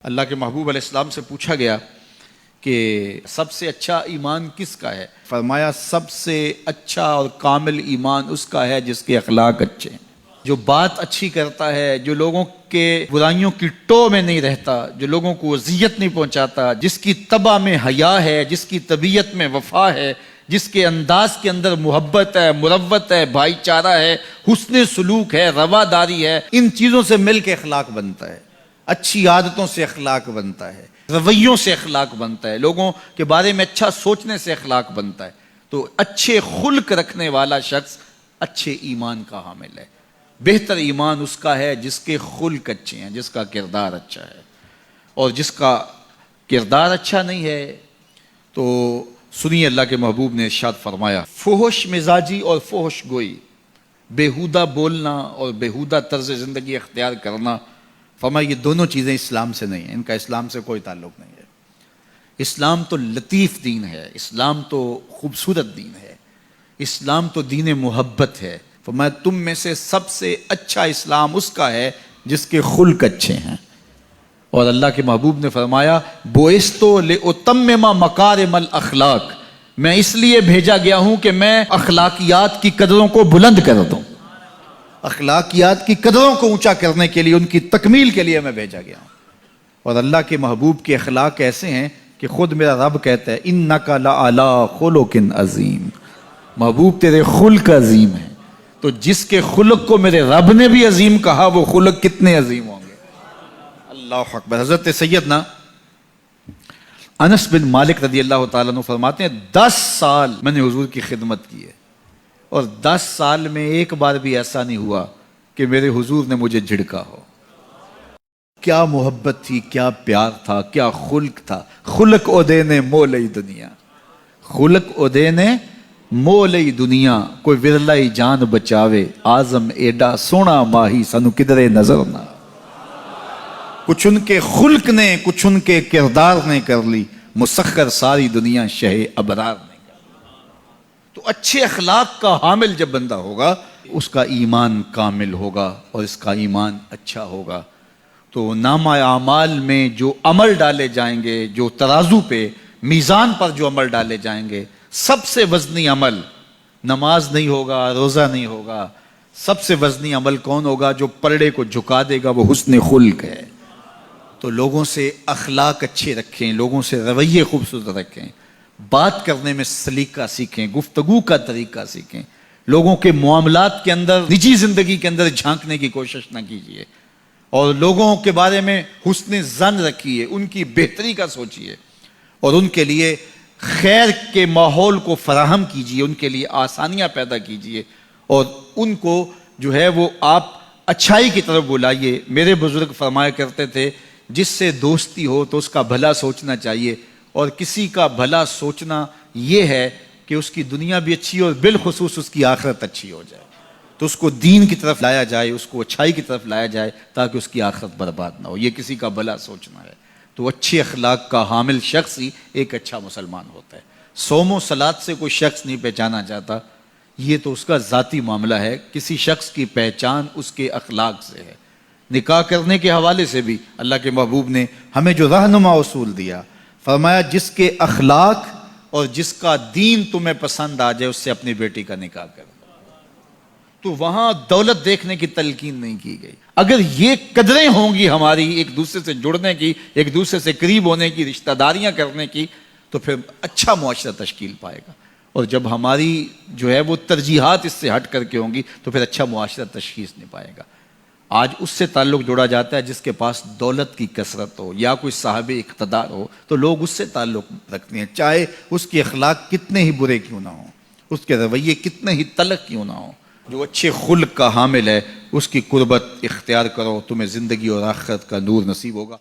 اللہ کے محبوب علیہ السلام سے پوچھا گیا کہ سب سے اچھا ایمان کس کا ہے؟ فرمایا سب سے اچھا اور کامل ایمان اس کا ہے جس کے اخلاق اچھے ہیں، جو بات اچھی کرتا ہے، جو لوگوں کے برائیوں کی ٹو میں نہیں رہتا، جو لوگوں کو اذیت نہیں پہنچاتا، جس کی طبع میں حیا ہے، جس کی طبیعت میں وفا ہے، جس کے انداز کے اندر محبت ہے، مروت ہے، بھائی چارہ ہے، حسن سلوک ہے، رواداری ہے، ان چیزوں سے مل کے اخلاق بنتا ہے، اچھی عادتوں سے اخلاق بنتا ہے، رویوں سے اخلاق بنتا ہے، لوگوں کے بارے میں اچھا سوچنے سے اخلاق بنتا ہے۔ تو اچھے خلق رکھنے والا شخص اچھے ایمان کا حامل ہے۔ بہتر ایمان اس کا ہے جس کے خلق اچھے ہیں، جس کا کردار اچھا ہے، اور جس کا کردار اچھا نہیں ہے تو سنیے اللہ کے محبوب نے ارشاد فرمایا، فحش مزاجی اور فحش گوئی، بیہودہ بولنا اور بیہودہ طرز زندگی اختیار کرنا، فرمایا یہ دونوں چیزیں اسلام سے نہیں ہیں، ان کا اسلام سے کوئی تعلق نہیں ہے۔ اسلام تو لطیف دین ہے، اسلام تو خوبصورت دین ہے، اسلام تو دین محبت ہے۔ فرمایا تم میں سے سب سے اچھا اسلام اس کا ہے جس کے خلق اچھے ہیں۔ اور اللہ کے محبوب نے فرمایا بوئستو لأتمم مکارم الاخلاق، میں اس لیے بھیجا گیا ہوں کہ میں اخلاقیات کی قدروں کو بلند کر دوں، اخلاقیات کی قدروں کو اونچا کرنے کے لیے، ان کی تکمیل کے لیے میں بھیجا گیا ہوں۔ اور اللہ کے محبوب کے اخلاق ایسے ہیں کہ خود میرا رب کہتا ہے انک لعلی خلق عظیم، محبوب تیرے خلق عظیم ہیں۔ تو جس کے خلق کو میرے رب نے بھی عظیم کہا، وہ خلق کتنے عظیم ہوں گے۔ اللہ اکبر۔ حضرت سیدنا انس بن مالک رضی اللہ تعالیٰ عنہ فرماتے ہیں 10 سال میں نے حضور کی خدمت کی ہے، اور 10 سال میں ایک بار بھی ایسا نہیں ہوا کہ میرے حضور نے مجھے جھڑکا ہو۔ کیا محبت تھی، کیا پیار تھا، کیا خلق تھا۔ خلق اودے نے مولئی دنیا، خلق اودے نے مولئی دنیا، کوئی ورلائی جان بچاوے، آزم ایڈا سونا ماہی سنو کدرے نظر نہ۔ کچھ ان کے خلق نے، کچھ ان کے کردار نے کر لی، مسخر ساری دنیا شہ ابرار نے کر لی۔ تو اچھے اخلاق کا حامل جب بندہ ہوگا، اس کا ایمان کامل ہوگا اور اس کا ایمان اچھا ہوگا۔ تو نامہ اعمال میں جو عمل ڈالے جائیں گے، جو ترازو پہ میزان پر جو عمل ڈالے جائیں گے، سب سے وزنی عمل نماز نہیں ہوگا، روزہ نہیں ہوگا۔ سب سے وزنی عمل کون ہوگا؟ جو پلڑے کو جھکا دے گا، وہ حسن خلق ہے۔ تو لوگوں سے اخلاق اچھے رکھیں، لوگوں سے رویے خوبصورت رکھیں، بات کرنے میں سلیقہ سیکھیں، گفتگو کا طریقہ سیکھیں، لوگوں کے معاملات کے اندر، نجی زندگی کے اندر جھانکنے کی کوشش نہ کیجیے، اور لوگوں کے بارے میں حسن ظن رکھیے، ان کی بہتری کا سوچیے، اور ان کے لیے خیر کے ماحول کو فراہم کیجیے، ان کے لیے آسانیاں پیدا کیجیے، اور ان کو جو ہے وہ آپ اچھائی کی طرف بلائیے۔ میرے بزرگ فرمایا کرتے تھے جس سے دوستی ہو تو اس کا بھلا سوچنا چاہیے، اور کسی کا بھلا سوچنا یہ ہے کہ اس کی دنیا بھی اچھی ہو اور بالخصوص اس کی آخرت اچھی ہو جائے، تو اس کو دین کی طرف لایا جائے، اس کو اچھائی کی طرف لایا جائے تاکہ اس کی آخرت برباد نہ ہو۔ یہ کسی کا بھلا سوچنا ہے۔ تو اچھے اخلاق کا حامل شخص ہی ایک اچھا مسلمان ہوتا ہے۔ صوم و صلاۃ سے کوئی شخص نہیں پہچانا چاہتا، یہ تو اس کا ذاتی معاملہ ہے۔ کسی شخص کی پہچان اس کے اخلاق سے ہے۔ نکاح کرنے کے حوالے سے بھی اللہ کے محبوب نے ہمیں جو رہنما اصول دیا، فرمایا جس کے اخلاق اور جس کا دین تمہیں پسند آ جائے اس سے اپنی بیٹی کا نکاح کرو۔ تو وہاں دولت دیکھنے کی تلقین نہیں کی گئی۔ اگر یہ قدریں ہوں گی ہماری، ایک دوسرے سے جڑنے کی، ایک دوسرے سے قریب ہونے کی، رشتہ داریاں کرنے کی، تو پھر اچھا معاشرہ تشکیل پائے گا۔ اور جب ہماری جو ہے وہ ترجیحات اس سے ہٹ کر کے ہوں گی تو پھر اچھا معاشرہ تشخیص نہیں پائے گا۔ آج اس سے تعلق جوڑا جاتا ہے جس کے پاس دولت کی کثرت ہو یا کوئی صاحب اقتدار ہو، تو لوگ اس سے تعلق رکھتے ہیں، چاہے اس کے اخلاق کتنے ہی برے کیوں نہ ہوں، اس کے رویے کتنے ہی تلخ کیوں نہ ہوں۔ جو اچھے خلق کا حامل ہے اس کی قربت اختیار کرو، تمہیں زندگی اور آخرت کا نور نصیب ہوگا۔